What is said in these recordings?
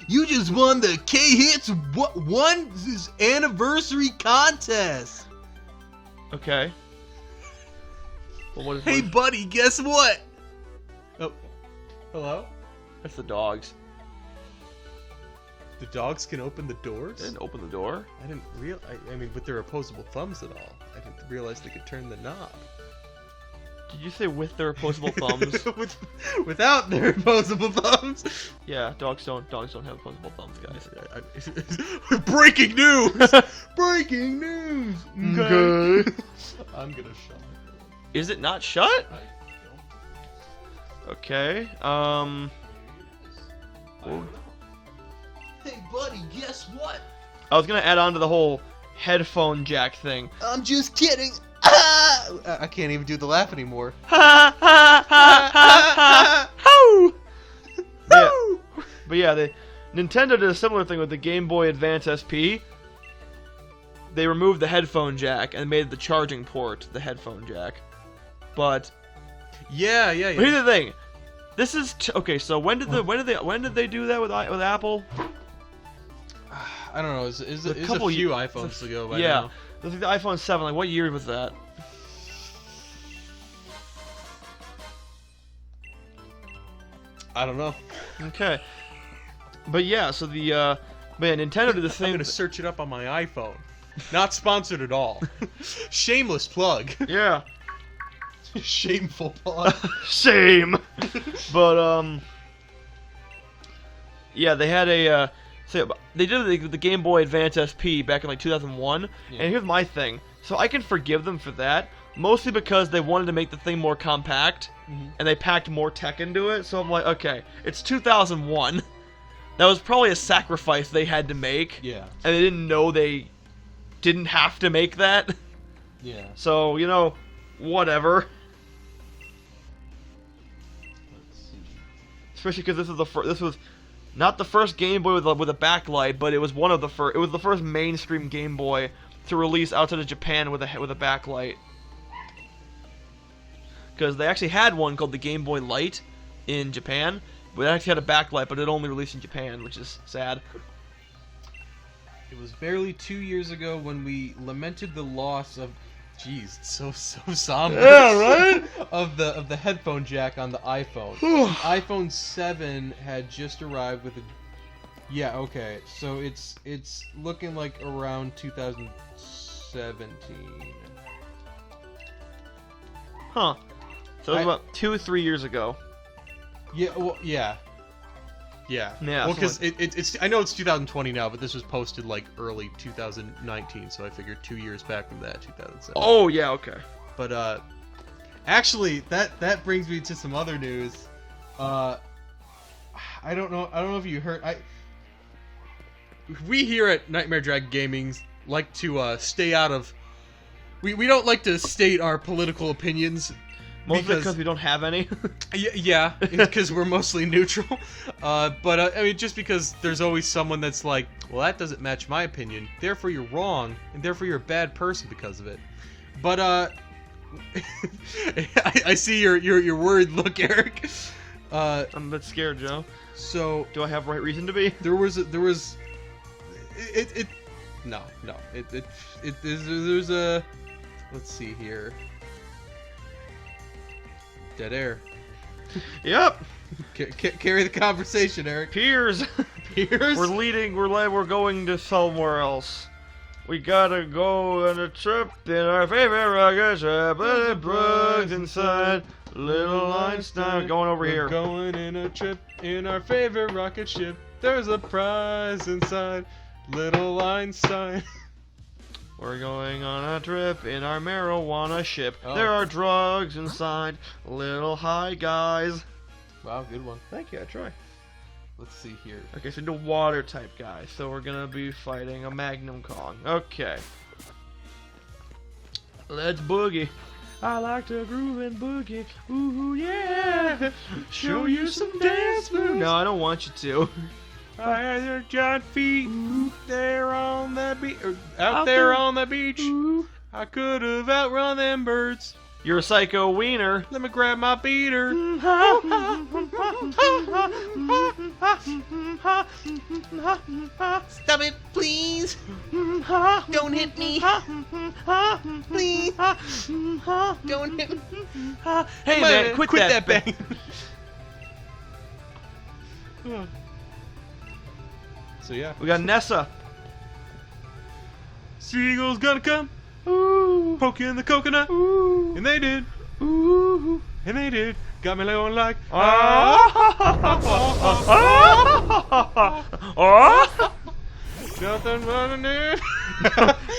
You just won the K-Hits one anniversary contest. Okay. Well, what is Hey, buddy, guess what? Oh, hello? That's the dogs. The dogs can open the doors? They didn't open the door. I didn't realize. I mean, with their opposable thumbs and all, I didn't realize they could turn the knob. Did you say with their opposable thumbs? Without their opposable thumbs. Yeah, dogs don't have opposable thumbs, guys. Breaking news! Breaking news! Okay. I'm gonna shut it. Is it not shut? Okay. Well, Hey, buddy, guess what? I was gonna add on to the whole headphone jack thing. I'm just kidding. Ah! I can't even do the laugh anymore. Ha ha ha ha ha! But yeah, Nintendo did a similar thing with the Game Boy Advance SP. They removed the headphone jack and made the charging port the headphone jack. But Yeah. But here's the thing. This is okay. So when did they do that with Apple? I don't know. It's A a couple few years- iPhones ago by Yeah, now. I think the iPhone 7. Like, what year was that? I don't know. Okay, but yeah. So the Nintendo did the I'm same. gonna search it up on my iPhone. Not sponsored at all. Shameless plug. Yeah. Shameful plug. Shame. But yeah, they had a they did the Game Boy Advance SP back in like 2001. Yeah. And here's my thing. So I can forgive them for that, mostly because they wanted to make the thing more compact, and they packed more tech into it. So I'm like, okay, it's 2001. That was probably a sacrifice they had to make. Yeah. And they didn't know they didn't have to make that. Yeah. So, whatever. Let's see. Especially because this was not the first Game Boy with a backlight, but it was one of the first. It was the first mainstream Game Boy to release outside of Japan with a backlight. Because they actually had one called the Game Boy Light in Japan, but it actually had a backlight, but it only released in Japan, which is sad. It was barely 2 years ago when we lamented the loss of, jeez, so somber. Yeah, right? of the headphone jack on the iPhone. The iPhone 7 had just arrived with a. Yeah, okay. So it's looking like around 2017. Huh. So it was about 2-3 years ago. Yeah. Well, yeah. Yeah. Yeah, Well, so because it's I know it's 2020 now, but this was posted like early 2019, so I figured 2 years back from that, 2007. Oh yeah, okay. But actually, that brings me to some other news. I don't know if you heard. We here at Nightmare Drag Gaming like to stay out of. We don't like to state our political opinions. Mostly because we don't have any. Yeah, because we're mostly neutral. But I mean, just because there's always someone that's like, well, that doesn't match my opinion, therefore you're wrong, and therefore you're a bad person because of it. But I see your worried look, Eric. I'm a bit scared, Joe. So Do I have right reason to be? there's a let's see here. Dead air. Yep. Carry the conversation, Eric. Piers. Piers? We're going to somewhere else. We gotta go on a trip in our favorite rocket ship. But it bugs inside. Little Einstein. Going over We're here. Going in a trip in our favorite rocket ship. There's a prize inside. Little Einstein. We're going on a trip in our marijuana ship. Oh. There are drugs inside. Little hi guys. Wow, good one. Thank you. I try. Let's see here. Okay, so the water type guy. So we're gonna be fighting a Magnum Kong. Okay. Let's boogie. I like to groove and boogie. Ooh yeah. Show you some dance moves. No, I don't want you to. I had your giant feet there on that beach. Out Out there there. on the beach. I could have outrun them birds. You're a psycho wiener. Let me grab my beater. Stop it, please. Don't hit me. Please. Don't hit me. Hey man, quit that bang. So yeah. We got Nessa. Seagulls gonna come, Ooh. poking the coconut, Ooh. and they did, Ooh. and they did. Got me going like, nothing running in.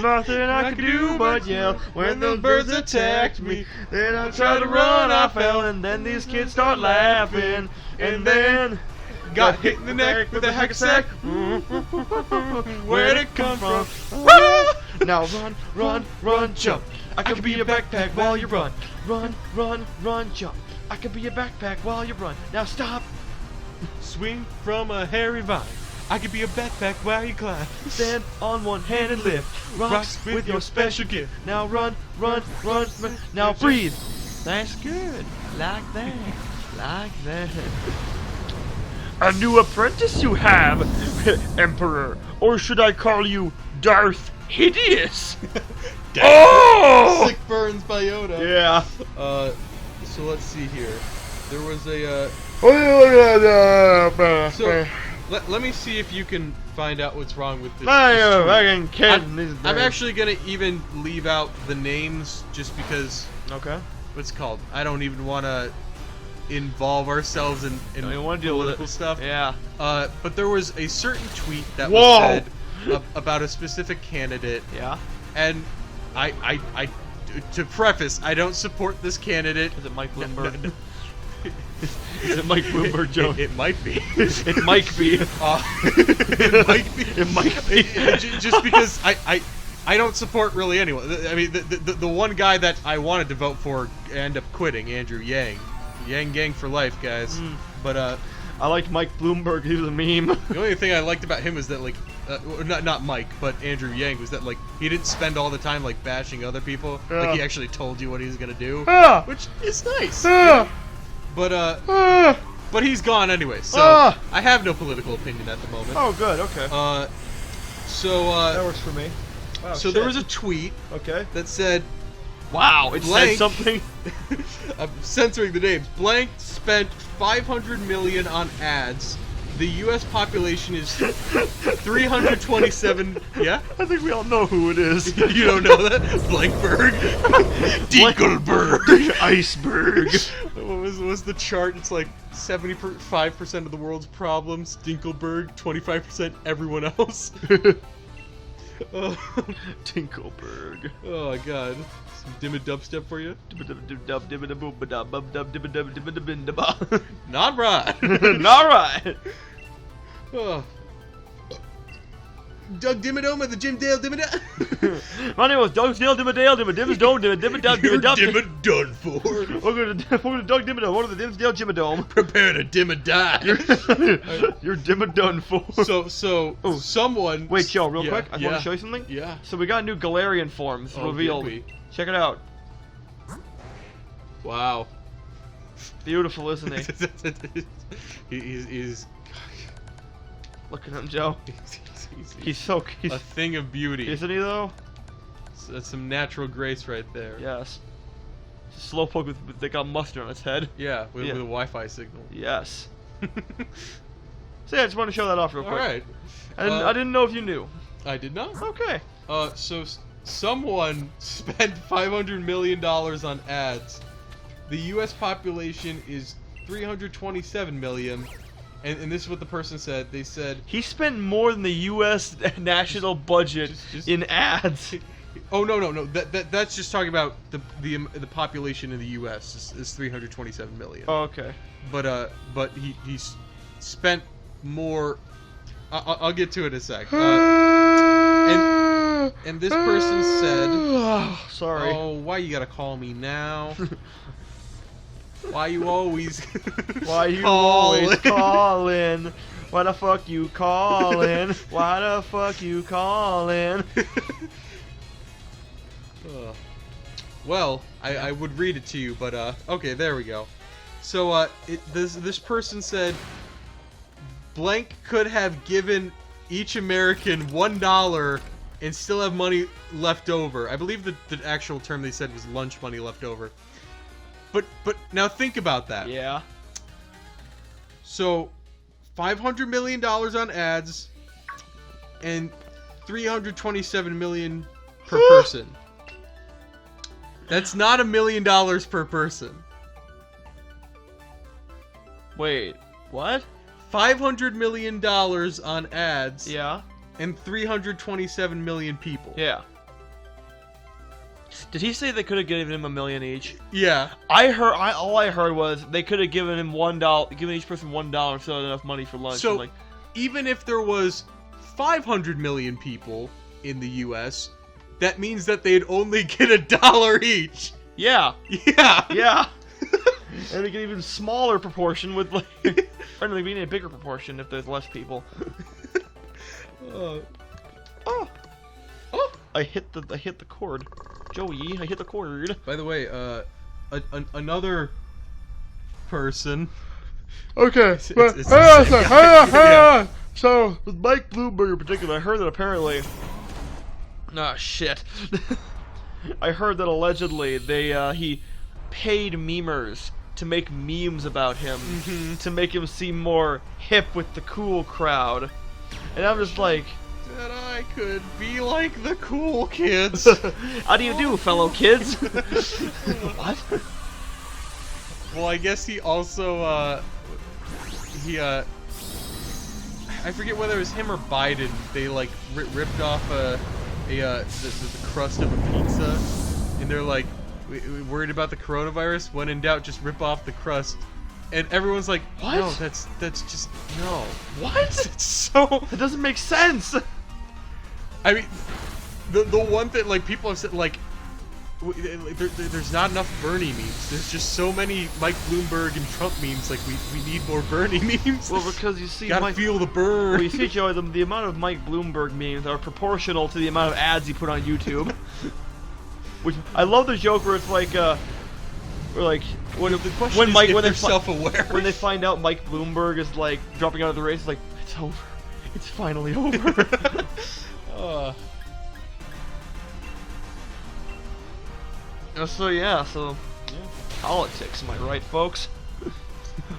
Nothing I could do but yell when those birds attacked me. Then I tried to run, I fell, and then these kids start laughing, and then Got hit in the neck with a hack-a-sack. Where'd it come from? Now run, run, run, jump. I could be a backpack while you run. Run, run, run, jump. I could be a backpack while you run. Now stop. Swing from a hairy vine. I could be a backpack while you climb. Stand on one hand and lift rocks with your special gift. Now run, run, run, run. Now breathe. That's good. Like that. Like that. A new apprentice you have, Emperor. Or should I call you Darth Hideous? Oh! Sick burns by Yoda. Yeah. So let's see here. There was a. So let me see if you can find out what's wrong with this. I'm I'm actually gonna even leave out the names just because. Okay. What's it called? I don't even want to involve ourselves in Don't even wanna deal with political it. stuff. Yeah. But there was a certain tweet that Whoa! was said about a specific candidate, Yeah. and I to preface, I don't support this candidate. Is it Mike No, Bloomberg? no. Is it Mike Bloomberg, Joe? It might be. It might be. It might be. It might be. Just because I don't support really anyone. I mean, the one guy that I wanted to vote for ended up quitting, Andrew Yang. Yang gang for life, guys. But I liked Mike Bloomberg. He was a meme. the only thing I liked about him is that like, not Mike, but Andrew Yang was that like he didn't spend all the time like bashing other people. Yeah. Like he actually told you what he was gonna do, Yeah. which is nice. Yeah. But he's gone anyway, so I have no political opinion at the moment. Oh, good. Okay. That works for me. Wow, so shit. there was a tweet Okay. that said, Wow. It Blank. said something. I'm censoring the names. Blank spent 500 million on ads. The U.S. population is 327. Yeah, I think we all know who it is. you don't know that? Blankberg, Dinkelberg, Iceberg. What was the chart? It's like 75% of the world's problems. Dinkelberg, 25% everyone else. Tinkleberg. Oh god. Some dimmed dubstep for you? Not right. All right. Oh. Doug Dimmadome at the Jim Dale Dimmadome. My name was Doug Dale Dimmadale Dimmadome You're Dimmadome done for. Welcome to Doug Dimmadome. One of the Dimsdale Dimmadome. Prepare to Dimmadie. You're Dimmadone for. So someone. Wait, Joe, real quick. I yeah. want to show you something. Yeah. So we got new Galarian forms Oh, revealed. did we? Check it out. Wow. Beautiful, isn't he? he's Look at him, Joe. He's a thing of beauty. Isn't he though? That's some natural grace right there. Yes. Slowpoke with they got mustard on its head. Yeah, with a Wi-Fi signal. Yes. So yeah, I just want to show that off real quick. All right. I didn't know if you knew. I did not. Okay. So someone spent $500 million on ads. The U.S. population is 327 million. And this is what the person said. They said He spent more than the U.S. national budget Just- in ads. Oh no. That's just talking about the population in the U.S. is 327 million. Oh, okay. But he spent more. I'll get to it in a sec. And this person said, Sorry. "Oh, why you gotta call me now? Why you always? Why you calling? always calling? Why the fuck you calling? Why the fuck you calling? Well, I would read it to you, but okay, there we go. So this person said blank could have given each American $1 and still have money left over. I believe the actual term they said was lunch money left over. But now think about that. Yeah. So, $500 million on ads and $327 million per person. That's not $1 million per person. Wait, what? $500 million on ads. Yeah. And 327 million people. Yeah. Did he say they could have given him $1 million each? Yeah. All I heard was they could have given him $1, given each person $1 and still had enough money for lunch. So, like, even if there was 500 million people in the U.S., that means that they'd only get $1 each. yeah. Yeah. Yeah. And they get even smaller proportion with like, or being a bigger proportion if there's less people. I hit the cord, Joey. I hit the cord. By the way, another person. Okay. Yeah. So with Mike Bloomberg in particular, I heard that apparently. Ah, shit. I heard that allegedly he paid memers to make memes about him to make him seem more hip with the cool crowd. And I'm just like, that I could be like the cool kids. how do you do, fellow kids? What? Well, I guess he also I forget whether it was him or Biden. They like ripped off the crust of a pizza, and they're like worried about the coronavirus. When in doubt, just rip off the crust. And everyone's like, what? No, that's just no. What? It's so That doesn't make sense. I mean, the one thing like people have said like, there's not enough Bernie memes. There's just so many Mike Bloomberg and Trump memes. Like we need more Bernie memes. Well, because you see, gotta feel the burn. Well, you see, Joey, the amount of Mike Bloomberg memes are proportional to the amount of ads he put on YouTube. Which I love the joke where it's like, when Mike when they're self-aware when they find out Mike Bloomberg is like dropping out of the race, it's like it's over, it's finally over. So yeah, politics, am I right, folks?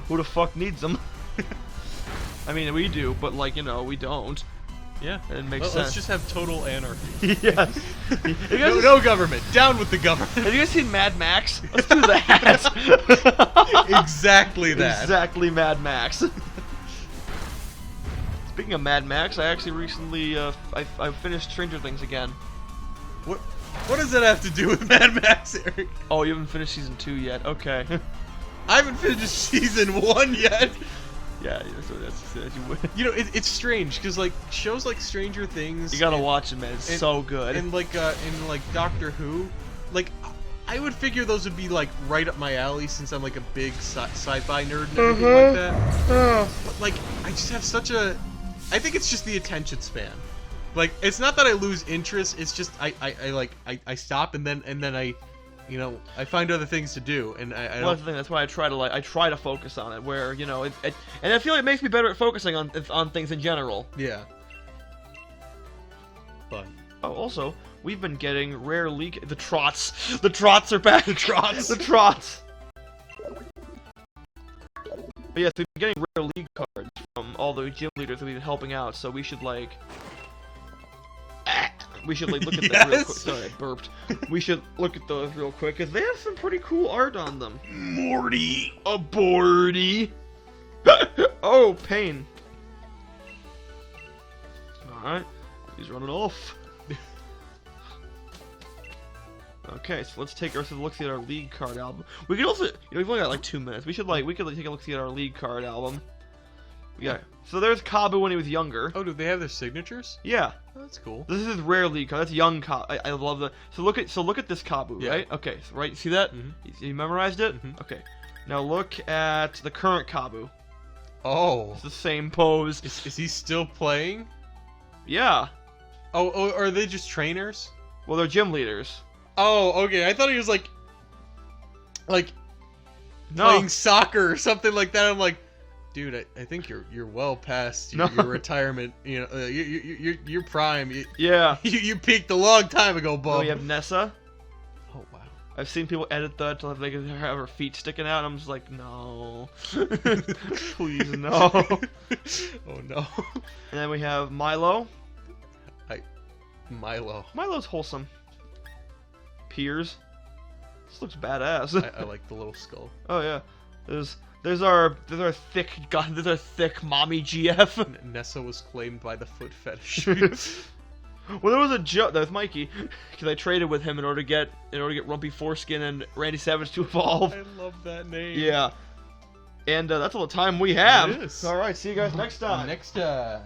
Who the fuck needs them? I mean, we do, but like, we don't. Yeah, it makes sense. Let's just have total anarchy. Yes. No government. Down with the government. Have you guys seen Mad Max? Let's do that. Exactly that. Exactly Mad Max. Speaking of Mad Max, I actually recently I finished Stranger Things again. What does that have to do with Mad Max, Eric? Oh, you haven't finished season 2 yet. Okay. I haven't finished season 1 yet. Yeah, so that's you would. It's strange because like shows like Stranger Things. You gotta watch it, man. It's so good. And like Doctor Who, like I would figure those would be like right up my alley since I'm like a big sci-fi nerd and everything like that. But like I just have such a, I think it's just the attention span. Like it's not that I lose interest. It's just I stop and then I. I find other things to do, and I don't. Well, that's the thing. That's why I try to focus on it. Where and I feel like it makes me better at focusing on things in general. Yeah. But also we've been getting rare league. The trots. The trots are back. The trots. The trots. But yes, we've been getting rare league cards from all the gym leaders that we've been helping out. So we should like. We should like look at that real quick. Sorry, I burped. We should look at those real quick because they have some pretty cool art on them. Morty, aborty. Oh, pain. All right, he's running off. Okay, so let's take a look at our league card album. We could also, we've only got like 2 minutes. We could take a look at our league card album. Yeah. So there's Kabu when he was younger. Oh, do they have their signatures? Yeah. Oh, that's cool. This is his rare league card. That's young Kabu. I love the. So look at this Kabu, yeah. Right? Okay. So, right. See that? Mm-hmm. You memorized it? Mm-hmm. Okay. Now look at the current Kabu. Oh. It's the same pose. Is he still playing? Yeah. Oh, are they just trainers? Well, they're gym leaders. Oh, okay. I thought he was like playing soccer or something like that. I'm like, Dude, I think you're well past No. your retirement. You know, your prime. Yeah. You peaked a long time ago, Oh, Bob. we have Nessa. Oh wow. I've seen people edit that to they can have her feet sticking out. And I'm just like, no, please no. Oh no. And then we have Milo. Milo. Milo's wholesome. Piers. This looks badass. I like the little skull. Oh yeah. There's our thick mommy GF. Nessa was claimed by the foot fetish. Well, there was a joke with Mikey because I traded with him in order to get Rumpy Foreskin and Randy Savage to evolve. I love that name. Yeah. And that's all the time we have. It is. All right, see you guys next time. Next time.